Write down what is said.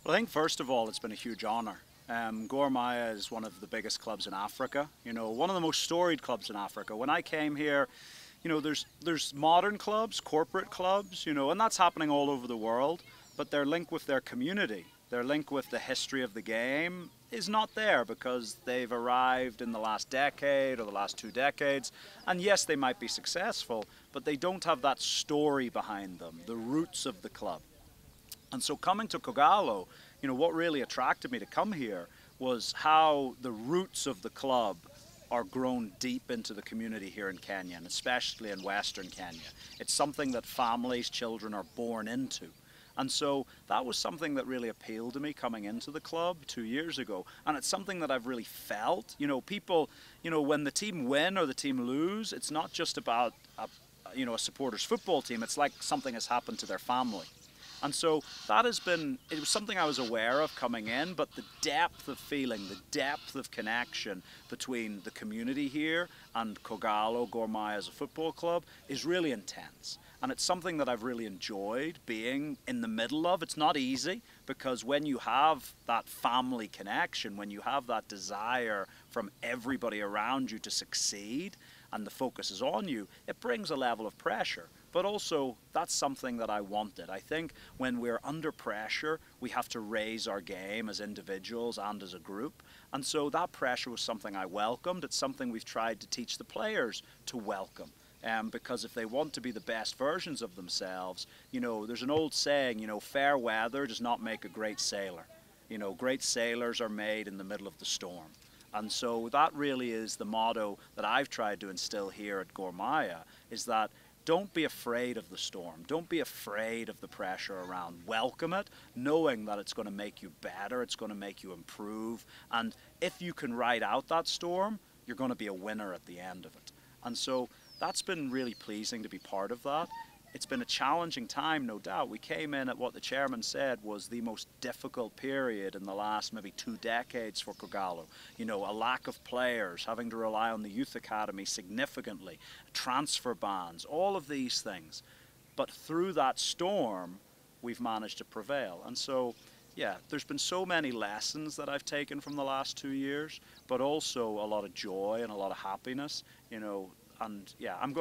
Well, I think first of all, it's been a huge honour. Gor Mahia is one of the biggest clubs in Africa, one of the most storied clubs in Africa. When I came here, there's modern clubs, corporate clubs, and that's happening all over the world, but their link with their community, their link with the history of the game is not there because they've arrived in the last decade or the last 2 decades, and yes, they might be successful, but they don't have that story behind them, the roots of the club. And so coming to Kogalo, what really attracted me to come here was how the roots of the club are grown deep into the community here in Kenya, and especially in Western Kenya. It's something that families, children are born into. And so that was something that really appealed to me coming into the club 2 years ago. And it's something that I've really felt. People, when the team win or the team lose, it's not just about a supporter's football team. It's like something has happened to their family. And so it was something I was aware of coming in, but the depth of feeling, the depth of connection between the community here and Kogalo, Gor Mahia as a football club is really intense. And it's something that I've really enjoyed being in the middle of. It's not easy because when you have that family connection, when you have that desire from everybody around you to succeed and the focus is on you, it brings a level of pressure. But also, that's something that I wanted. I think when we're under pressure, we have to raise our game as individuals and as a group. And so that pressure was something I welcomed. It's something we've tried to teach the players to welcome. Because if they want to be the best versions of themselves, there's an old saying, fair weather does not make a great sailor. Great sailors are made in the middle of the storm. And so that really is the motto that I've tried to instill here at Gor Mahia, is that don't be afraid of the storm. Don't be afraid of the pressure around. Welcome it, knowing that it's going to make you better, it's going to make you improve. And if you can ride out that storm, you're going to be a winner at the end of it. And so that's been really pleasing to be part of that. It's been a challenging time, no doubt. We came in at what the chairman said was the most difficult period in the last maybe 2 decades for Kogalo. A lack of players, having to rely on the youth academy significantly, transfer bans, all of these things. But through that storm, we've managed to prevail. And so, yeah, there's been so many lessons that I've taken from the last 2 years, but also a lot of joy and a lot of happiness, and yeah, I'm going